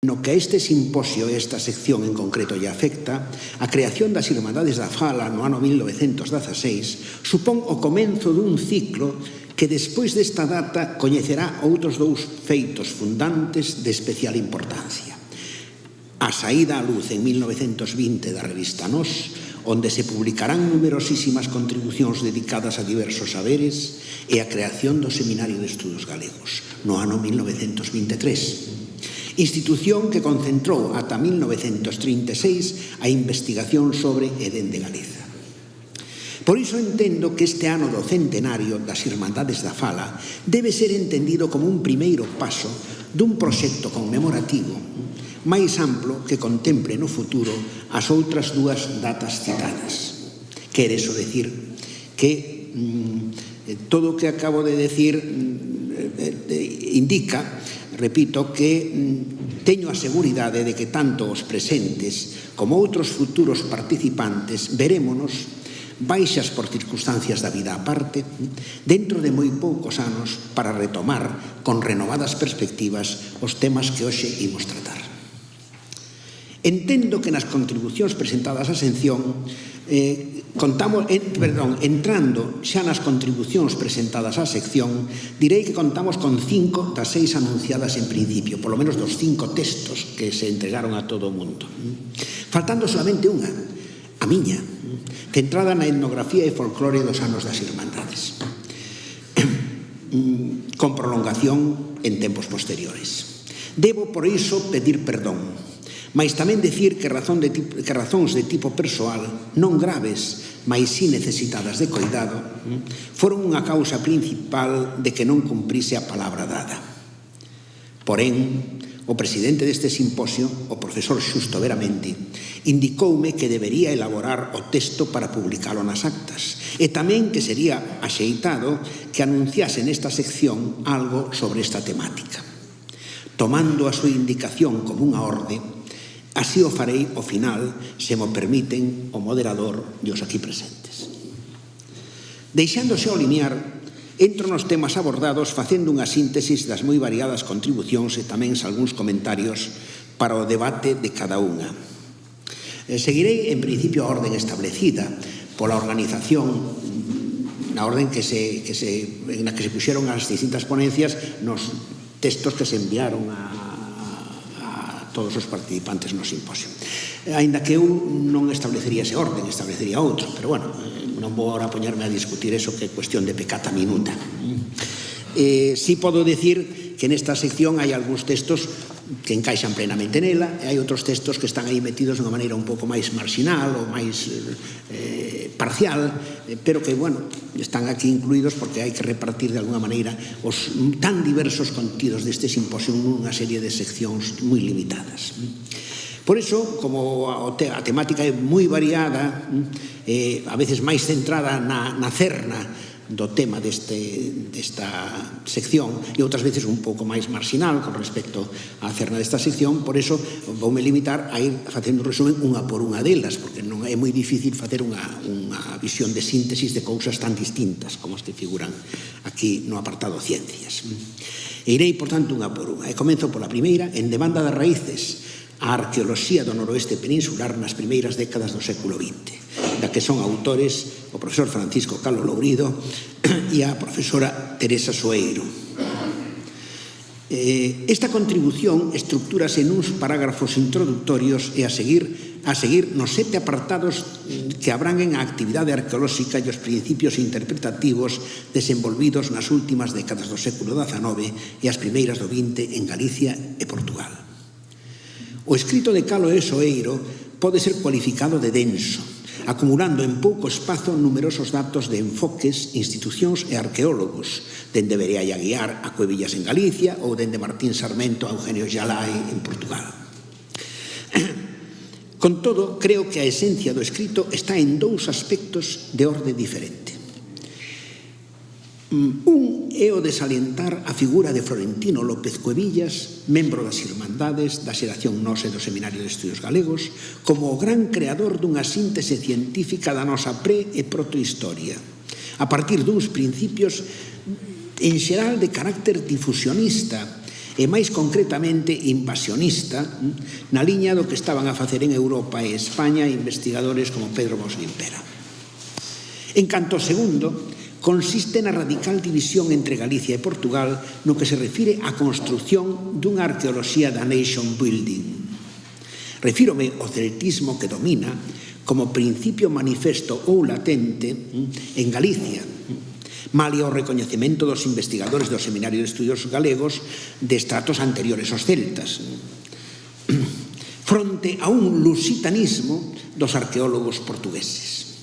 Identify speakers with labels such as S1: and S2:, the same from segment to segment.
S1: No que a este simposio e esta sección en concreto lle afecta, a creación das Irmandades da Fala no ano 1916 supón o comenzo dun ciclo que despois desta data coñecerá outros dous feitos fundantes de especial importancia. A saída á luz en 1920 da revista Nós, onde se publicarán numerosísimas contribucións dedicadas a diversos saberes, e a creación do Seminario de Estudos Galegos no ano 1923. Institución que concentrou ata 1936 a investigación sobre e dende Galiza. Por iso entendo que este ano do centenario das Irmandades da Fala debe ser entendido como un primeiro paso dun proxecto conmemorativo máis amplo que contemple no futuro as outras dúas datas citadas. Quere iso decir que todo o que acabo de decir indica, repito, que teño a seguridade de que tanto os presentes como outros futuros participantes verémonos, baixas por circunstancias da vida aparte, dentro de moi poucos anos para retomar con renovadas perspectivas os temas que hoxe imos tratar. Entendo que nas contribucións presentadas á sección entrando xa nas contribucións presentadas á sección, direi que contamos con 5 das 6 anunciadas en principio, polo menos dos 5 textos que se entregaron a todo o mundo. Faltando solamente unha, a miña, centrada na etnografía e folclore dos anos das Irmandades, con prolongación en tempos posteriores. Debo, por iso, pedir perdón, mais tamén dicir que razóns de tipo persoal, non graves, mais si necesitadas de coidado, foron unha causa principal de que non cumprise a palabra dada. Porén, o presidente deste simposio, o profesor Xusto Veramenti, indicoume que debería elaborar o texto para publicalo nas actas e tamén que sería axeitado que anunciase nesta sección algo sobre esta temática. Tomando a súa indicación como unha orde, así o farei ao final, se mo permiten o moderador e os aquí presentes. Deixándose ao limiar, entro nos temas abordados facendo unha síntesis das moi variadas contribucións e tamén algúns comentarios para o debate de cada unha. Seguirei, en principio, a orden establecida pola organización, na orden en la que se puxeron as distintas ponencias nos textos que se enviaron a todos os participantes no simposio. Aínda que eu non establecería ese orden, establecería outro, pero bueno, non vou agora poñerme a discutir eso que é cuestión de pecata minuta. Si podo decir que nesta sección hai algúns textos que encaixan plenamente nela e hai outros textos que están aí metidos de unha maneira un pouco máis marxinal ou máis parcial, pero que, bueno, están aquí incluídos porque hai que repartir de alguna maneira os tan diversos contidos deste simposio nunha serie de seccións moi limitadas. Por iso, como a temática é moi variada, a veces máis centrada na cerna do tema desta sección e outras veces un pouco máis marxinal con respecto á cerna desta sección, por iso voume limitar a ir facendo un resumen unha por unha delas, porque non é moi difícil facer unha visión de síntesis de cousas tan distintas como as que figuran aquí no apartado Ciencias. E irei, por tanto, unha por unha. E comenzo pola primeira, en demanda das raíces, a arqueoloxía do noroeste peninsular nas primeiras décadas do século XX, da que son autores o profesor Francisco Calo Lourido e a profesora Teresa Soeiro. Esta contribución estructúrase nuns parágrafos introductorios e a seguir nos 7 apartados que abranguen a actividade arqueolóxica e os principios interpretativos desenvolvidos nas últimas décadas do século XIX e as primeiras do XX en Galicia e Portugal. O escrito de Calo e Soeiro pode ser cualificado de denso, acumulando en pouco espazo numerosos datos de enfoques, institucións e arqueólogos, dende Berea e Aguiar a Cuevillas en Galicia ou dende Martín Sarmento a Eugenio Jalai en Portugal. Con todo, creo que a esencia do escrito está en dous aspectos de orde diferente. Un é o de salientar a figura de Florentino López Cuevillas, membro das Irmandades, da xeración Nós e do Seminario de Estudios Galegos, como o gran creador dunha síntese científica da nosa pre- e protohistoria, a partir duns principios en xeral de carácter difusionista e máis concretamente invasionista, na liña do que estaban a facer en Europa e España investigadores como Pedro Bos Limpera. En canto ao segundo, consiste na radical división entre Galicia e Portugal no que se refire á construción dunha arqueoloxía da nation building. Refírome ao celtismo que domina como principio manifesto ou latente en Galicia, malia o recoñecemento dos investigadores do Seminario de Estudios Galegos de estratos anteriores aos celtas, fronte a un lusitanismo dos arqueólogos portugueses.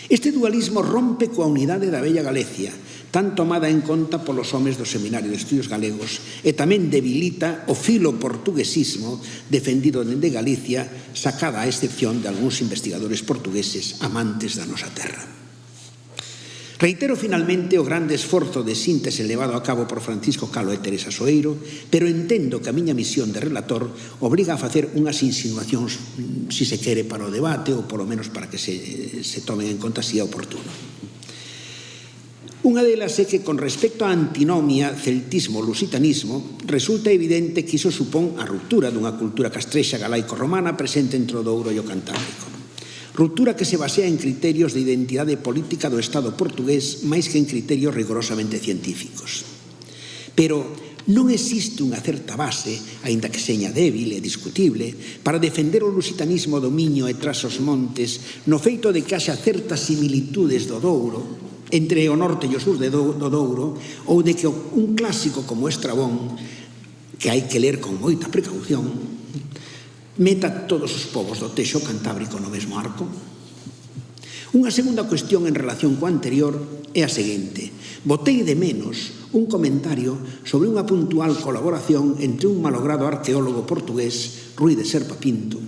S1: Este dualismo rompe coa unidade da bella Galicia, tan tomada en conta polos homes do Seminario de Estudios Galegos, e tamén debilita o filo portuguesismo defendido dende Galicia, sacada a excepción de algúns investigadores portugueses amantes da nosa terra. Reitero finalmente o grande esforzo de síntese levado a cabo por Francisco Calo e Teresa Soeiro, pero entendo que a miña misión de relator obriga a facer unhas insinuacións, si se quere, para o debate, ou polo menos para que se tomen en conta si é oportuno. Unha delas é que, con respecto á antinomia celtismo-lusitanismo, resulta evidente que iso supón a ruptura dunha cultura castrexa galaico-romana presente entre o Douro e o Cantábrico. Ruptura que se basea en criterios de identidade política do Estado portugués máis que en criterios rigorosamente científicos. Pero non existe unha certa base, aínda que seña débil e discutible, para defender o lusitanismo do Miño e tras os montes no feito de que haxa certas similitudes do Douro entre o norte e o sur do Douro, ou de que un clásico como Estrabón, que hai que ler con moita precaución, meta todos os povos do Texo Cantábrico no mesmo arco. Unha segunda cuestión en relación coa anterior é a seguinte. Botei de menos un comentario sobre unha puntual colaboración entre un malogrado arqueólogo portugués, Rui de Serpa Pinto,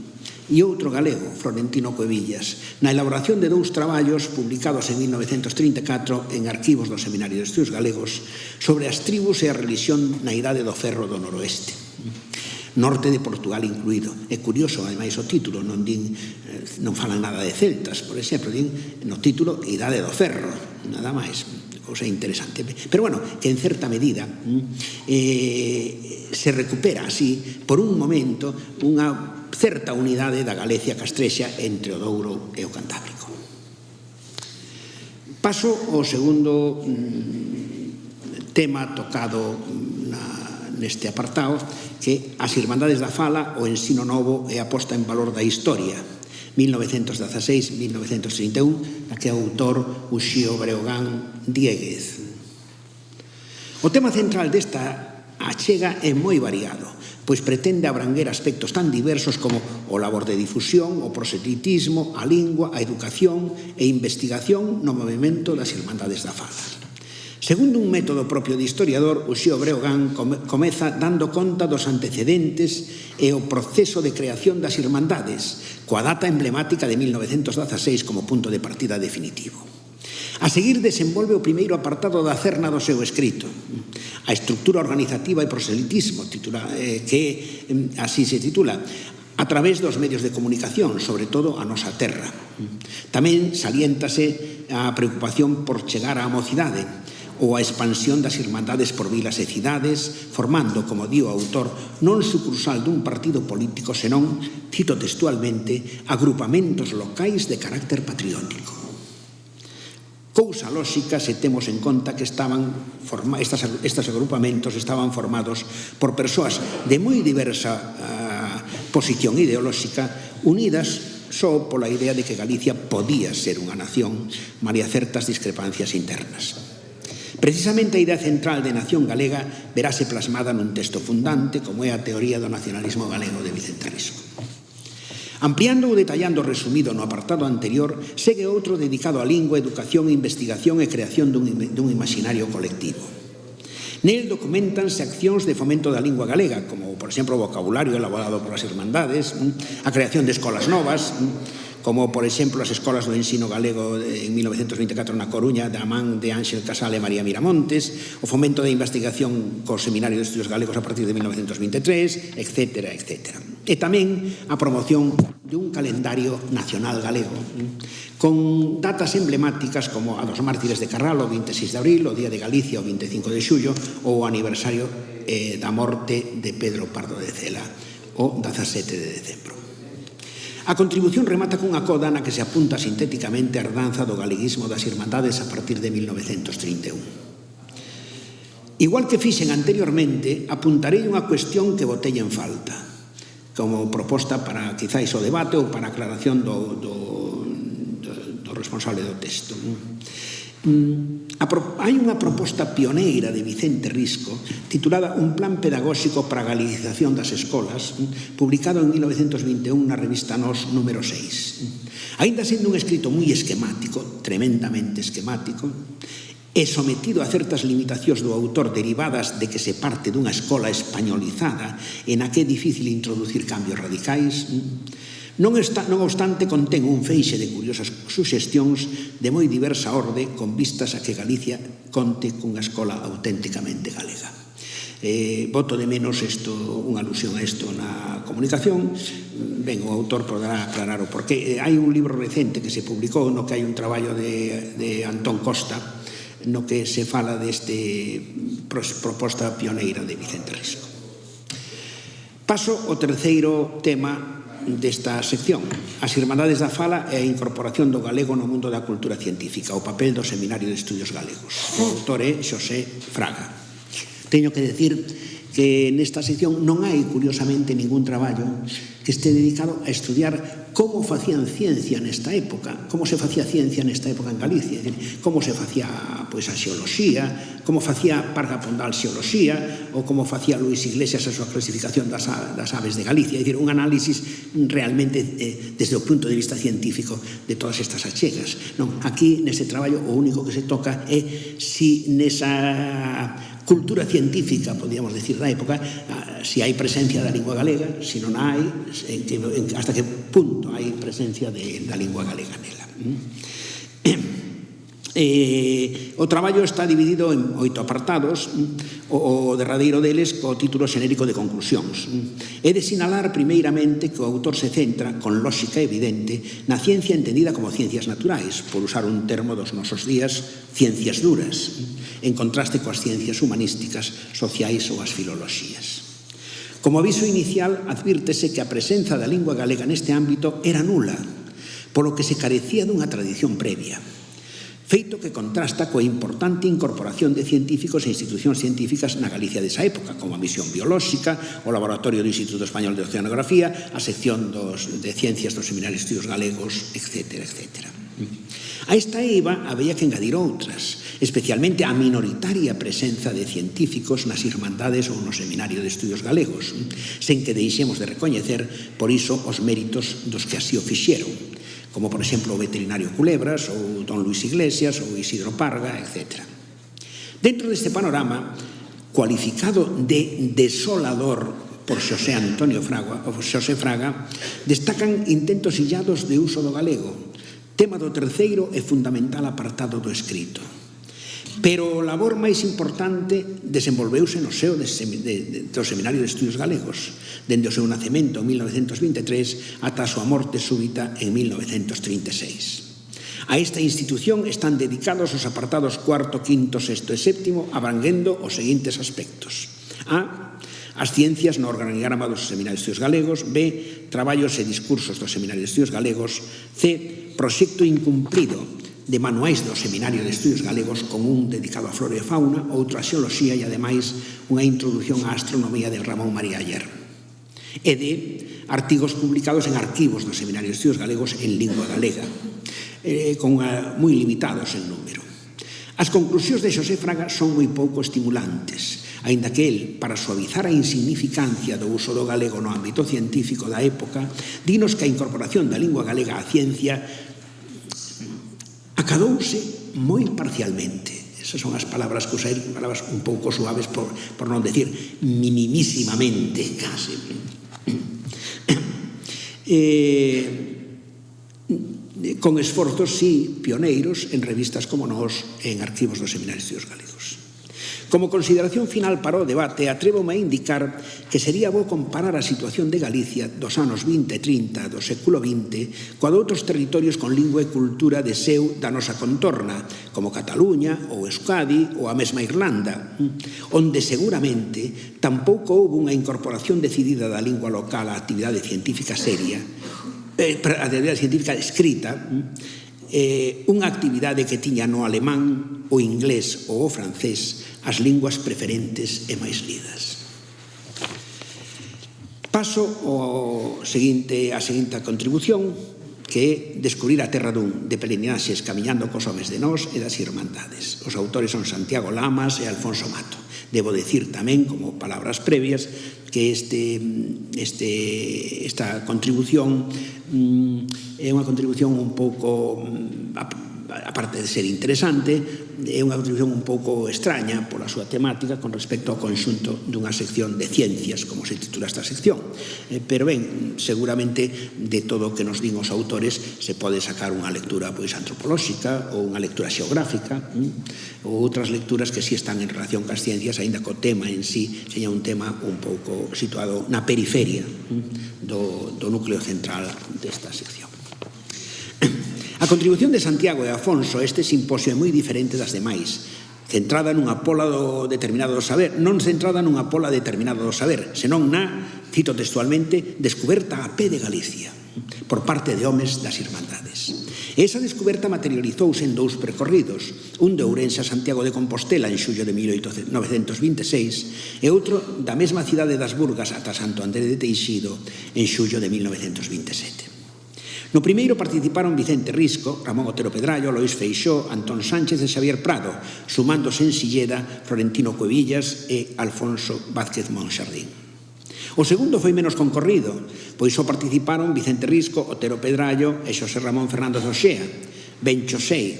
S1: e outro galego, Florentino Cuevillas, na elaboración de dous traballos publicados en 1934 en arquivos do Seminario de Estudios Galegos sobre as tribus e a religión na Idade do Ferro do Noroeste, norte de Portugal incluído. É curioso, ademais, o título, non falan nada de celtas, por exemplo, din no título Idade do Ferro, nada máis, cousa interesante. Pero, bueno, que en certa medida se recupera así, por un momento, unha certa unidade da Galicia castrexa entre o Douro e o Cantábrico. Paso ao segundo tema tocado neste apartado, que as Irmandades da Fala, o ensino novo e a posta en valor da historia, 1916-1931, da que é autor Uxío Breogán Dieguez. O tema central desta achega é moi variado, pois pretende abranguer aspectos tan diversos como o labor de difusión, o proselitismo, a lingua, a educación e investigación no movimento das Irmandades da Fala. Segundo un método propio de historiador, Uxío Breogán comeza dando conta dos antecedentes e o proceso de creación das Irmandades, coa data emblemática de 1916 como punto de partida definitivo. A seguir desenvolve o primeiro apartado da cerna do seu escrito, a estructura organizativa e proselitismo, que así se titula, a través dos medios de comunicación, sobre todo a nosa terra. Tamén saliéntase a preocupación por chegar á mocidade, ou a expansión das irmandades por vilas e cidades, formando, como di o autor, non sucursal dun partido político, senón, cito textualmente, agrupamentos locais de carácter patriótico. Cousa lóxica se temos en conta que estes agrupamentos estaban formados por persoas de moi diversa posición ideolóxica, unidas só pola idea de que Galicia podía ser unha nación, malia certas discrepancias internas. Precisamente a idea central de nación galega verase plasmada nun texto fundante, como é a teoría do nacionalismo galego de Vicente Risco. Ampliando ou detallando o resumido no apartado anterior, segue outro dedicado á lingua, educación, investigación e creación dun imaginario colectivo. Nel documentanse accións de fomento da lingua galega, como, por exemplo, o vocabulario elaborado por as Irmandades, a creación de escolas novas, como, por exemplo, as escolas do ensino galego en 1924 na Coruña, da man de Ángel Casal e María Miramontes, o fomento da investigación co Seminario de Estudios Galegos a partir de 1923, etc., etc. E tamén a promoción de un calendario nacional galego, con datas emblemáticas como a dos mártires de Carral, o 26 de abril, o Día de Galicia, o 25 de xullo, ou o aniversario da morte de Pedro Pardo de Cela, o 17 de decembro. A contribución remata cunha coda na que se apunta sintéticamente a herdanza do galeguismo das Irmandades a partir de 1931. Igual que fixen anteriormente, apuntarei unha cuestión que botei en falta, como proposta para, quizáis, o debate ou para a aclaración do responsable do texto. Hai unha proposta pioneira de Vicente Risco titulada Un plan pedagóxico para a galicización das escolas, publicado en 1921 na revista Nós número 6. Aínda sendo un escrito moi esquemático, tremendamente esquemático, e sometido a certas limitacións do autor derivadas de que se parte dunha escola españolizada e na que é difícil introducir cambios radicais, non obstante contén un feixe de curiosas suxestións de moi diversa orde con vistas a que Galicia conte cunha escola auténticamente galega. Boto de menos unha alusión a isto na comunicación. Ben, o autor poderá aclarar o porqué. Hai un libro recente que se publicou no que hai un traballo de Antón Costa no que se fala deste proposta pioneira de Vicente Risco. Paso ao terceiro tema desta sección, as Irmandades da Fala e a incorporación do galego no mundo da cultura científica, o papel do Seminario de Estudios Galegos. O autor é Xosé Fraga. Teño que decir que nesta sección non hai, curiosamente, ningún traballo que este dedicado a estudiar como facían ciencia nesta época, como se facía ciencia nesta época en Galicia, como se facía a xeoloxía, como facía Parga Pondal xeoloxía, ou como facía Luis Iglesias a súa clasificación das aves de Galicia. É dicir, un análisis realmente desde o punto de vista científico de todas estas achegas. Aquí, neste traballo, o único que se toca é si nesa cultura científica, podíamos decir, da época, si hai presencia da lingua galega, si non hai, hasta que punto hai presencia da lingua galega nela. O traballo está dividido en 8 apartados, o derradeiro deles co título xenérico de conclusións. É de sinalar primeiramente que o autor se centra, con lógica evidente, na ciencia entendida como ciencias naturais, por usar un termo dos nosos días, ciencias duras, en contraste coas ciencias humanísticas, sociais ou as filoloxías. Como aviso inicial, advírtese que a presenza da lingua galega neste ámbito era nula, polo que se carecía dunha tradición previa, feito que contrasta coa importante incorporación de científicos e institucións científicas na Galicia desa época, como a Misión Biolóxica, o Laboratorio do Instituto Español de Oceanografía, a sección de Ciencias dos Seminarios de Estudios Galegos, etc., etc. A esta eiva había que engadir outras, especialmente a minoritaria presenza de científicos nas Irmandades ou no Seminario de Estudios Galegos, sen que deixemos de recoñecer, por iso, os méritos dos que así o fixeron, como, por exemplo, o veterinario Culebras, ou don Luis Iglesias, ou Isidro Parga, etc. Dentro deste panorama, cualificado de desolador por Xosé Fraga, destacan intentos illados de uso do galego, tema do terceiro e fundamental apartado do escrito. Pero o labor máis importante desenvolveuse no seo do Seminario de Estudios Galegos, dende o seu nacemento en 1923 ata a súa morte súbita en 1936. A esta institución están dedicados os apartados 4º, 5º, 6º e 7º, abranguendo os seguintes aspectos. A. As ciencias no organigrama dos Seminarios de Estudios Galegos. B. Traballos e discursos do Seminario de Estudios Galegos. C. Proxecto incumplido de manuais do Seminario de Estudios Galegos, con un dedicado a flora e fauna, outro a xeoloxía e, ademais, unha introducción á astronomía de Ramón María Aller. E de artigos publicados en arquivos do Seminario de Estudios Galegos en lingua galega, moi limitados en número. As conclusións de Xosé Fraga son moi pouco estimulantes, aínda que el, para suavizar a insignificancia do uso do galego no ámbito científico da época, dinos que a incorporación da lingua galega á ciencia acadouse moi parcialmente. Esas son as palabras que usei, palabras un pouco suaves, por non decir minimísimamente, case. con esforzos, sí, pioneiros en revistas como Nós e en arquivos dos Seminarios de Estudios Galegos. Como consideración final para o debate, atrévome a indicar que sería bo comparar a situación de Galicia dos anos 20 e 30 do século XX coa de outros territorios con lingua e cultura de seu da nosa contorna, como Cataluña ou Euskadi ou a mesma Irlanda, onde seguramente tampouco houve unha incorporación decidida da lingua local á actividade científica seria, a actividade científica escrita, unha actividade que tiña no alemán, o inglés ou o francés as linguas preferentes e máis lidas. Paso a seguinte contribución, que é descubrir a terra de peregrinaxes camiñando cos homes de Nós e das Irmandades. Os autores son Santiago Lamas e Alfonso Mato. Debo decir tamén, como palabras previas, que esta contribución é unha contribución un pouco, aparte de ser interesante, é unha contribución un pouco extraña pola súa temática con respecto ao conxunto dunha sección de ciencias, como se titula esta sección. Pero ben, seguramente de todo o que nos din os autores se pode sacar unha lectura antropolóxica ou unha lectura xeográfica ou outras lecturas que si están en relación cas ciencias, aínda que o tema en sí seña un tema un pouco situado na periferia do núcleo central desta sección. A contribución de Santiago e Afonso a este simposio é moi diferente das demais, centrada nunha pola do determinado do saber, non centrada nunha pola determinada do saber, senón na, cito textualmente, descuberta a pé de Galicia, por parte de homes das Irmandades. E esa descuberta materializouse en dous percorridos, un de Ourense a Santiago de Compostela en xullo de 1926 e outro da mesma cidade das Burgas ata Santo André de Teixido en xullo de 1927. No primeiro participaron Vicente Risco, Ramón Otero Pedrallo, Lois Feixóo, Antón Sánchez e Xavier Prado, sumándose en Silleda Florentino Cuevillas e Alfonso Vázquez Monxardín. O segundo foi menos concorrido, pois só participaron Vicente Risco, Otero Pedrallo e Xosé Ramón Fernández Oxea. Ben xosei.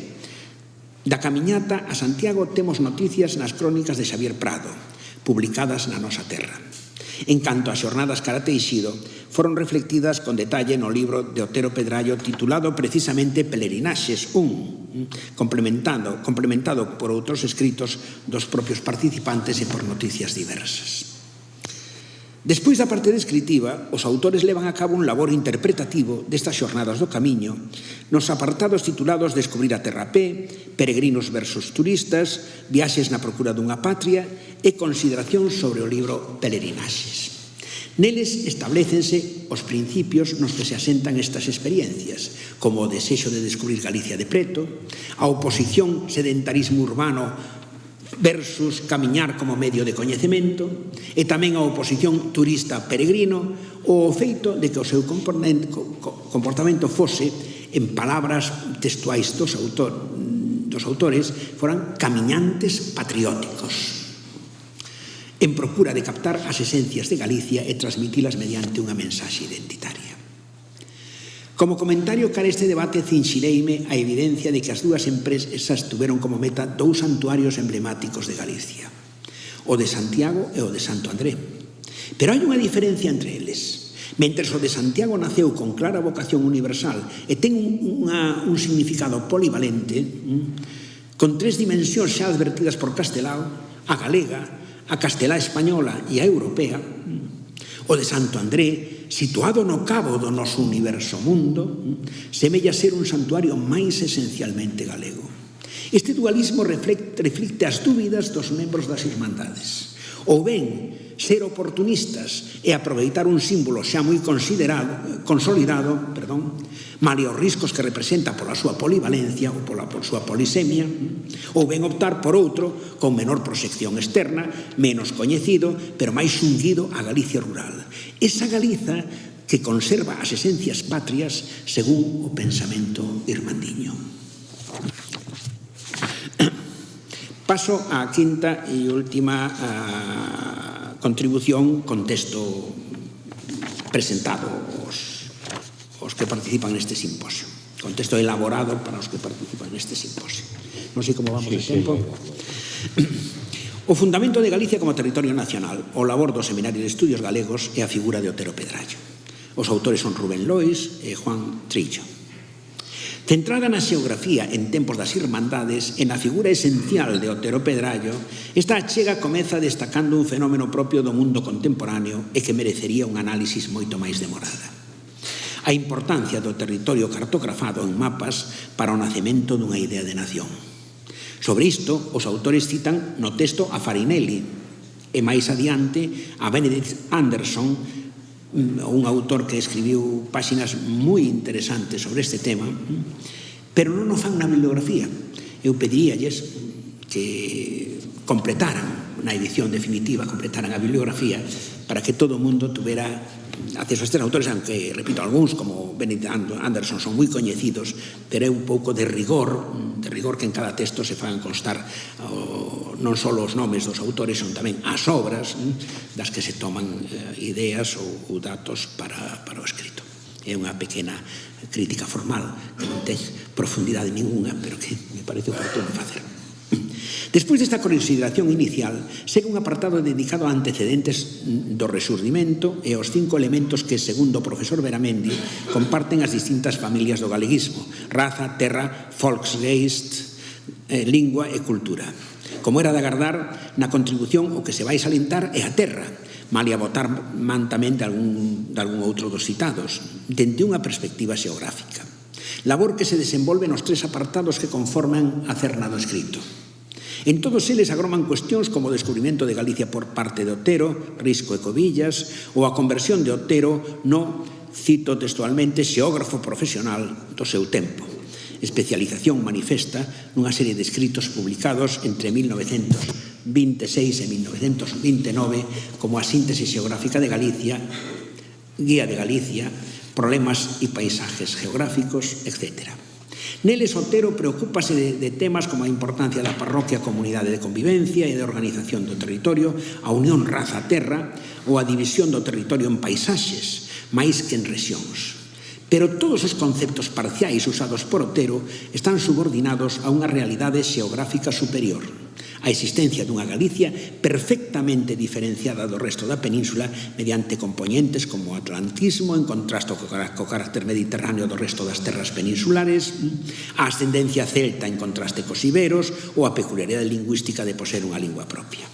S1: Da camiñata a Santiago temos noticias nas crónicas de Xavier Prado, publicadas na Nosa Terra. En canto ás xornadas cara a Teixido, foron reflectidas con detalle no libro de Otero Pedrallo titulado precisamente Peregrinaxes 1, complementado por outros escritos dos propios participantes e por noticias diversas. Despois da parte descritiva, os autores levan a cabo un labor interpretativo destas xornadas do camiño nos apartados titulados Descubrir a terra a pé, Peregrinos versus turistas, Viaxes na procura dunha patria e Consideracións sobre o libro Peregrinaxes. Neles establécense os principios nos que se asentan estas experiencias, como o desexo de descubrir Galicia de preto, a oposición sedentarismo urbano versus camiñar como medio de coñecemento e tamén a oposición turista-peregrino o feito de que o seu comportamento fose, en palabras textuais dos autores, foran camiñantes patrióticos en procura de captar as esencias de Galicia e transmitilas mediante unha mensaxe identitaria. Como comentario cara este debate cinxireime a evidencia de que as dúas empresas tuveron como meta dous santuarios emblemáticos de Galicia, o de Santiago e o de Santo André. Pero hai unha diferencia entre eles. Mentres o de Santiago naceu con clara vocación universal e ten un significado polivalente, con tres dimensións xa advertidas por Castelao, a galega, a castelá española e a europea, o de Santo André, situado no cabo do noso universo mundo, semella ser un santuario máis esencialmente galego. Este dualismo reflicte as dúbidas dos membros das Irmandades. Ou ben, ser oportunistas e aproveitar un símbolo xa moi consolidado, malia os riscos que representa pola súa polivalencia ou pola súa polisemia, ou ben optar por outro con menor proxección externa, menos coñecido, pero máis xunguido a Galicia rural. Esa Galiza que conserva as esencias patrias según o pensamento irmandiño. Paso á quinta e última contribución con texto presentado os que participan neste simposio. Con texto elaborado para os que participan neste simposio. Non sei como vamos de tempo. O fundamento de Galicia como territorio nacional, o labor do Seminario de Estudios Galegos e a figura de Otero Pedrallo. Os autores son Rubén Lois e Juan Trillo. Centrada na xeografía en tempos das Irmandades e na figura esencial de Otero Pedrallo, esta achega comeza destacando un fenómeno propio do mundo contemporáneo e que merecería un análisis moito máis demorada. A importancia do territorio cartografado en mapas para o nacemento dunha idea de nación. Sobre isto, os autores citan no texto a Farinelli e máis adiante a Benedict Anderson, un autor que escribiu páxinas moi interesantes sobre este tema, pero non o fan na bibliografía. Eu pediríalles que completaran na edición definitiva, completaran a bibliografía para que todo o mundo tuvera acceso a estes autores, aunque, repito, algúns como Benedict Anderson son moi coñecidos, pero é un pouco de rigor que en cada texto se fagan constar non só os nomes dos autores, son tamén as obras das que se toman ideas ou datos para o escrito. É unha pequena crítica formal que non ten profundidade ninguna, pero que me parece oportuno facer. Despois desta consideración inicial, segue un apartado dedicado a antecedentes do Rexurdimento e aos 5 elementos que, segundo o profesor Beramendi, comparten as distintas familias do galeguismo: raza, terra, volksgeist, lingua e cultura. Como era de agardar, na contribución o que se vai salientar é a terra, malia botar mantamente de algún outro dos citados, dende unha perspectiva xeográfica. Labor que se desenvolve nos 3 apartados que conforman a cerna do escrito. En todos eles agroman cuestións como o descubrimento de Galicia por parte de Otero, Risco e Covillas, ou a conversión de Otero no, cito textualmente, xeógrafo profesional do seu tempo. Especialización manifesta nunha serie de escritos publicados entre 1926 e 1929 como a síntese xeográfica de Galicia, Guía de Galicia, problemas e paisajes geográficos, etc. Neles, Otero preocúpase de temas como a importancia da parroquia, comunidade de convivencia e de organización do territorio, a unión raza-terra ou a división do territorio en paisaxes, máis que en rexións. Pero todos os conceptos parciais usados por Otero están subordinados a unha realidade xeográfica superior, a existencia dunha Galicia perfectamente diferenciada do resto da península mediante componentes como o atlantismo en contraste co carácter mediterráneo do resto das terras peninsulares, a ascendencia celta en contraste cos iberos ou a peculiaridade lingüística de poseer unha lingua propia.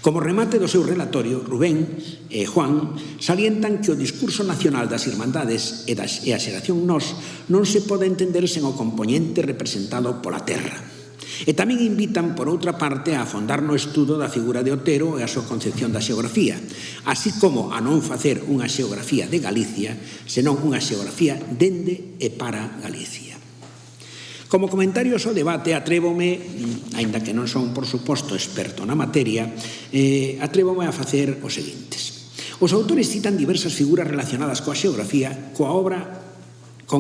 S1: Como remate do seu relatorio, Rubén e Juan salientan que o discurso nacional das Irmandades e a xeración Nós non se pode entender sen o componente representado pola terra. E tamén invitan, por outra parte, a afondar no estudo da figura de Otero e a súa concepción da xeografía, así como a non facer unha xeografía de Galicia, senón unha xeografía dende e para Galicia. Como comentarios ao debate, atrévome, aínda que non son, por suposto, experto na materia, atrévome a facer os seguintes. Os autores citan diversas figuras relacionadas coa xeografía con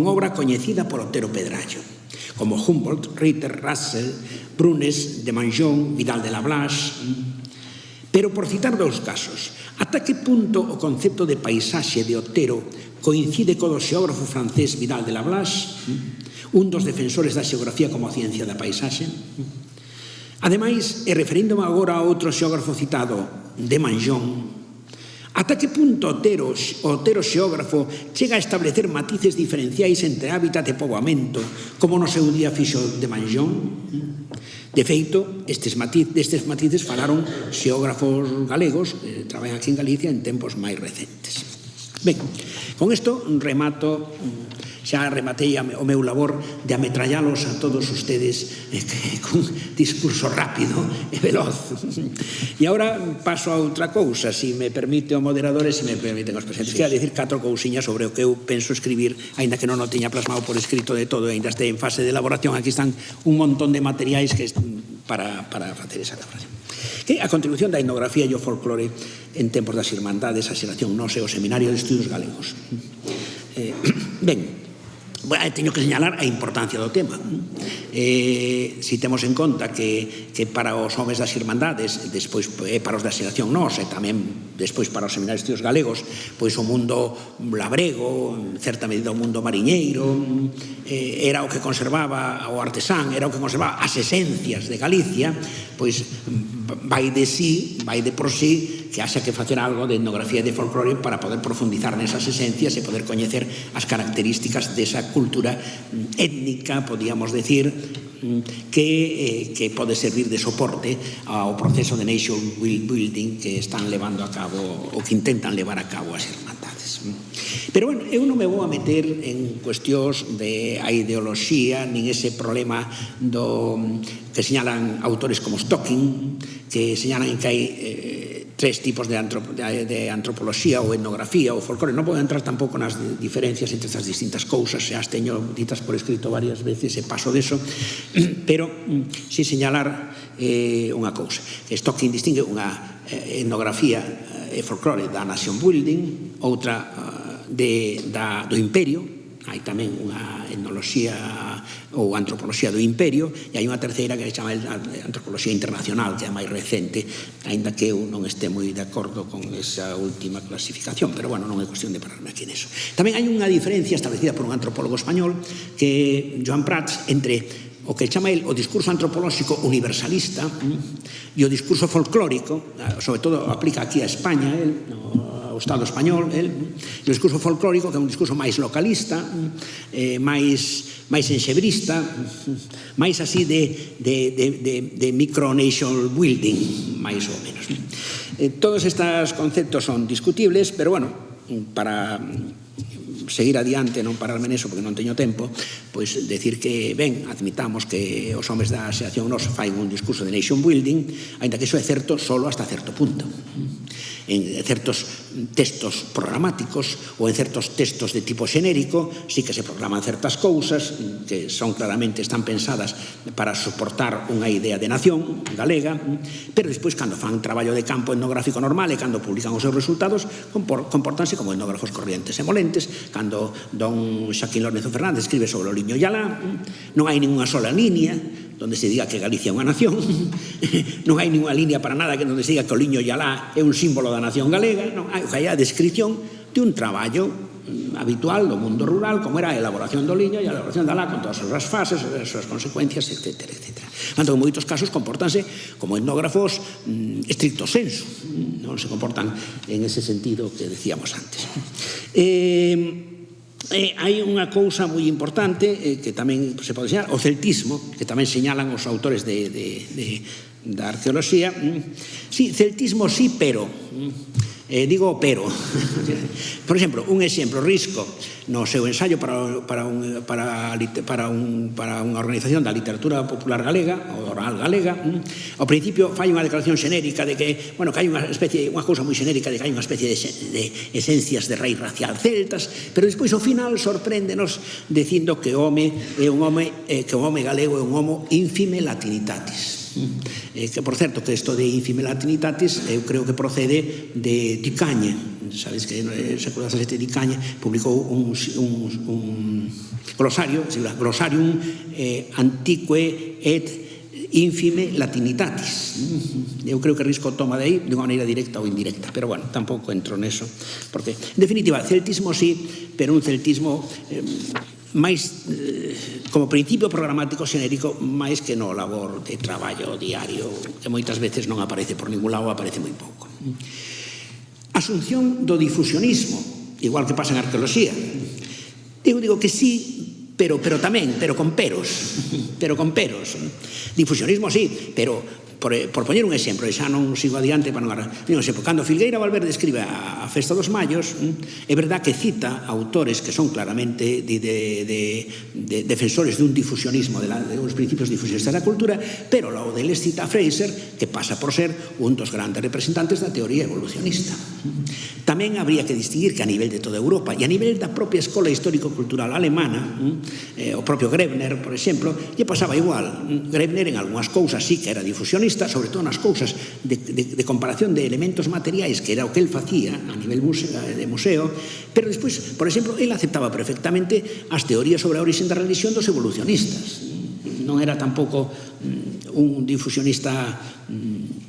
S1: obra coñecida por Otero Pedrallo, como Humboldt, Ritter, Russell, Brunes, de Manjón, Vidal de la Blas. Pero, por citar 2 casos, ata que punto o concepto de paisaxe de Otero coincide co do xeógrafo francés Vidal de la Blas, un dos defensores da xeografía como ciencia da paisaxe? Ademais, e referíndome agora a outro xeógrafo citado, de Manjón, ata que punto Otero xeógrafo chega a establecer matices diferenciais entre hábitat e poboamento, como no seu día fixo de Manjón? De feito, destes matices falaron xeógrafos galegos que traballan aquí en Galicia en tempos máis recentes. Ben, con isto remato, xa rematei o meu labor de ametrallalos a todos ustedes con discurso rápido e veloz. E agora paso a outra cousa, se me permite o moderador e se me permiten os presentes. Quero dicir 4 cousiñas sobre o que eu penso escribir, aínda que non o teña plasmado por escrito de todo, aínda este en fase de elaboración. Aquí están un montón de materiais para facer esa elaboración. A contribución da etnografía e o folclore en tempos das Irmandades, a xeración Nós e o Seminario de Estudos Galegos. Ben, teño que señalar a importancia do tema. Si temos en conta que para os homes das Irmandades, despois para os da xeración Nós e tamén despois para os Seminarios de Estudos Galegos, pois o mundo labrego, en certa medida o mundo mariñeiro, era o que conservaba o artesán, era o que conservaba as esencias de Galicia, pois vai de por sí que haxa que facer algo de etnografía e de folclore para poder profundizar nesas esencias e poder coñecer as características desa cultura étnica, podíamos decir, que pode servir de soporte ao proceso de nation building que están levando a cabo ou que intentan levar a cabo as irmandades. Pero, bueno, eu non me vou a meter en cuestións de a ideoloxía nin ese problema que señalan autores como Stocking, que señalan que hai tres tipos de antropoloxía ou etnografía ou folclore. Non vou entrar tampouco nas diferencias entre estas distintas cousas, xa as teño ditas por escrito varias veces e paso deso, pero si señalar unha cousa. Stocking distingue unha etnografía e folclore da nation building, outra do imperio, hai tamén unha etnoloxía ou antropoloxía do imperio, e hai unha terceira que se chama antropoloxía internacional, que é a máis recente, aínda que eu non este moi de acordo con esa última clasificación, pero, bueno, non é cuestión de pararme aquí neso. Tamén hai unha diferencia establecida por un antropólogo español, que é Joan Prats, entre o que chama el o discurso antropolóxico universalista e o discurso folclórico, sobre todo aplica aquí a España, ao Estado español, o discurso folclórico, que é un discurso máis localista, máis enxebrista, máis así de micro-nation building, máis ou menos. Todos estes conceptos son discutibles, pero, bueno, para seguir adiante, non pararme neso porque non teño tempo, pois decir que, ben, admitamos que os homes da xeración nos fai un discurso de nation building, aínda que iso é certo solo hasta certo punto. En certos textos programáticos ou en certos textos de tipo xenérico sí que se programan certas cousas que son claramente, están pensadas para soportar unha idea de nación galega, pero despois cando fan traballo de campo etnográfico normal e cando publican os seus resultados comportanse como etnógrafos corrientes e molentes. Cando don Xaquín Lórezo Fernández escribe sobre o liño Yalá, non hai ninguna sola línea donde se diga que Galicia é unha nación, non hai ninguna línea para nada donde se diga que o liño Yalá é un símbolo da nación galega, non hai a descripción de un traballo habitual do mundo rural, como era a elaboración do liño e a elaboración da lá, con todas as súas fases, as súas consecuencias, etc. Tanto en moitos casos comportanse como etnógrafos estricto sensu, non se comportan en ese sentido que decíamos antes. Hai unha cousa moi importante que tamén se pode señalar, o celtismo, que tamén señalan os autores da arqueoloxía. Sí, celtismo sí, pero... digo pero. Por exemplo, un exemplo, Risco, no seu ensaio para unha organización da literatura popular galega, ou oral galega, ao principio fai unha declaración xenérica de que, bueno, que hai unha cousa moi xenérica de que hai unha especie de esencias de raíz racial celtas, pero despois ao final sorpréndenos dicindo que o home galego é un homo infime latinitatis. Que, por certo, que isto de infime latinitatis eu creo que procede de Dicaña. Sabes que no século XVII Dicaña publicou un glosario, Glossarium antique et infime latinitatis. Eu creo que Risco toma de aí de unha maneira directa ou indirecta, pero, bueno, tampouco entro neso, porque, en definitiva, celtismo sí, pero un celtismo máis como principio programático xenérico máis que no labor de traballo diario que moitas veces non aparece por ningún lado, aparece moi pouco. Asunción do difusionismo, igual que pasa en arqueoloxía. Eu digo que sí, pero tamén, pero con peros. Difusionismo sí, pero por poñer un exemplo, e xa non sigo adiante para non agarrar. Cando Filgueira Valverde escribe a Festa dos Mallos, é verdad que cita autores que son claramente defensores dun difusionismo, de uns principios difusionistas da cultura, pero logo deles cita a Fraser, que pasa por ser un dos grandes representantes da teoría evolucionista. Tamén habría que distinguir que a nivel de toda Europa e a nivel da propia escola histórico-cultural alemana, o propio Grebner, por exemplo, lle pasaba igual. Grebner en algunhas cousas sí que era difusionista, sobre todo nas cousas de comparación de elementos materiais, que era o que el facía a nivel de museo, pero despois, por exemplo, el aceptaba perfectamente as teorías sobre a orixe da religión dos evolucionistas. Non era tampouco un difusionista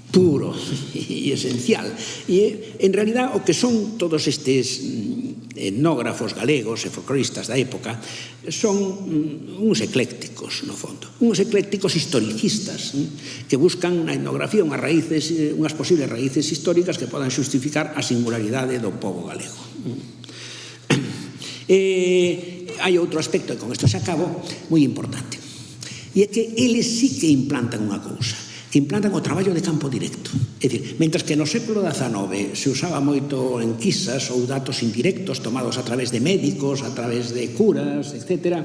S1: puro e esencial. E, en realidad, o que son todos estes etnógrafos galegos e folcloristas da época son uns eclécticos, no fondo. Uns eclécticos historicistas que buscan na etnografía unhas posibles raíces históricas que podan xustificar a singularidade do pobo galego. Hai outro aspecto, e con isto se acabo, moi importante. E é que eles sí que implantan unha cousa, que implantan o traballo de campo directo. É dicir, mentres que no século XIX se usaba moito enquisas ou datos indirectos tomados a través de médicos, a través de curas, etc.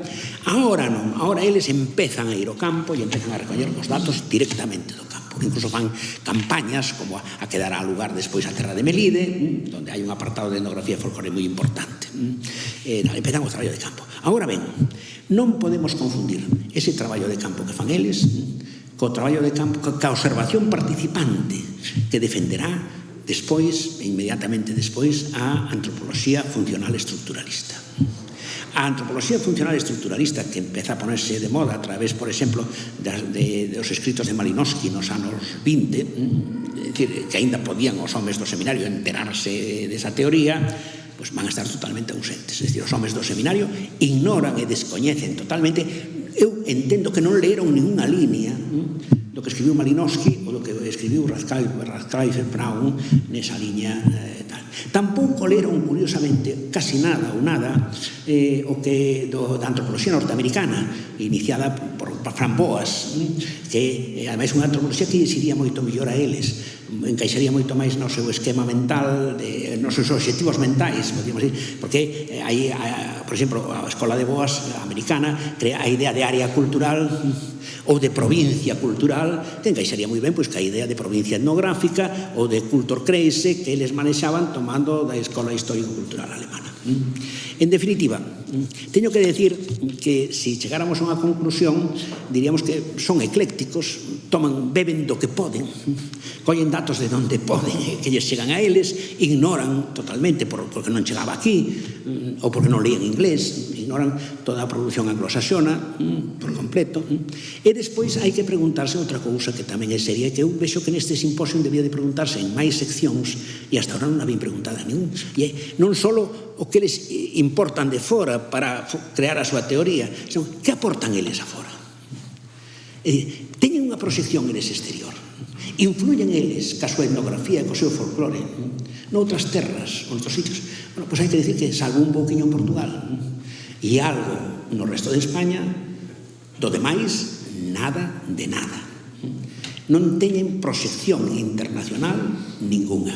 S1: Ahora non, ahora eles empezan a ir ao campo e empezan a recoller os datos directamente do campo. Incluso fan campañas como a que dará lugar despois a Terra de Melide, onde hai un apartado de etnografía e folclore moi importante. Empezan o traballo de campo. Agora ben, non podemos confundir ese traballo de campo que fan eles co traballo de campo, ca observación participante que defenderá despois, inmediatamente despois, a antropoloxía funcional estructuralista. A antropoloxía funcional estructuralista que empeza a ponerse de moda a través, por exemplo, dos escritos de Malinowski nos anos 20, que ainda podían os homes do seminario enterarse desa teoría, pois van a estar totalmente ausentes. Es decir, os homes do seminario ignoran e descoñecen totalmente. Eu entendo que non leeron ninguna línea do que escribiu Malinowski ou do que escribiu Radcliffe Brown nesa liña tal. Tampouco leeron, curiosamente, casi nada ou nada o que da antropoloxía norteamericana iniciada por Framboas, que ademais unha antropoloxía que iría moito mellor a eles, encaixaría moito máis no seu esquema mental, nos seus obxectivos mentais, podríamos decir, porque aí, por exemplo, a Escola de Boas americana crea a idea de área cultural ou de provincia cultural, que encaixaría moi ben pois ca idea de provincia etnográfica ou de Kulturkreise que eles manexaban tomando da Escola Histórico-Cultural Alemana. En definitiva, teño que decir que se chegáramos a unha conclusión, diríamos que son eclécticos, beben do que poden, collen datos de onde poden, que lles chegan a eles, ignoran totalmente porque non chegaba aquí, ou porque non leían inglés, ignoran toda a produción anglosaxona por completo. E despois hai que preguntarse outra cousa que tamén é seria, que eu vexo que neste simposio debía de preguntarse en máis seccións, e hasta ahora non habían preguntado a ningún. E non só o que eles importan de fora para crear a súa teoría, senón que aportan eles a fora. É dicir, teñen unha proxección en ese exterior, influyen eles ca súa etnografía e co seu folclore noutras terras, noutros sitios. Bueno, pois hai que decir que salvo un pouquiño en Portugal e algo no resto de España, do demais, nada de nada. Non teñen proxección internacional ninguna.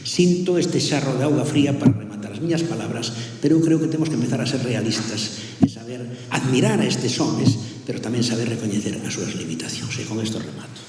S1: Sinto este xarro de auga fría para rematar as miñas palabras, pero eu creo que temos que empezar a ser realistas e saber admirar a estes homes, pero tamén saber recoñecer as súas limitacións. E con isto remato.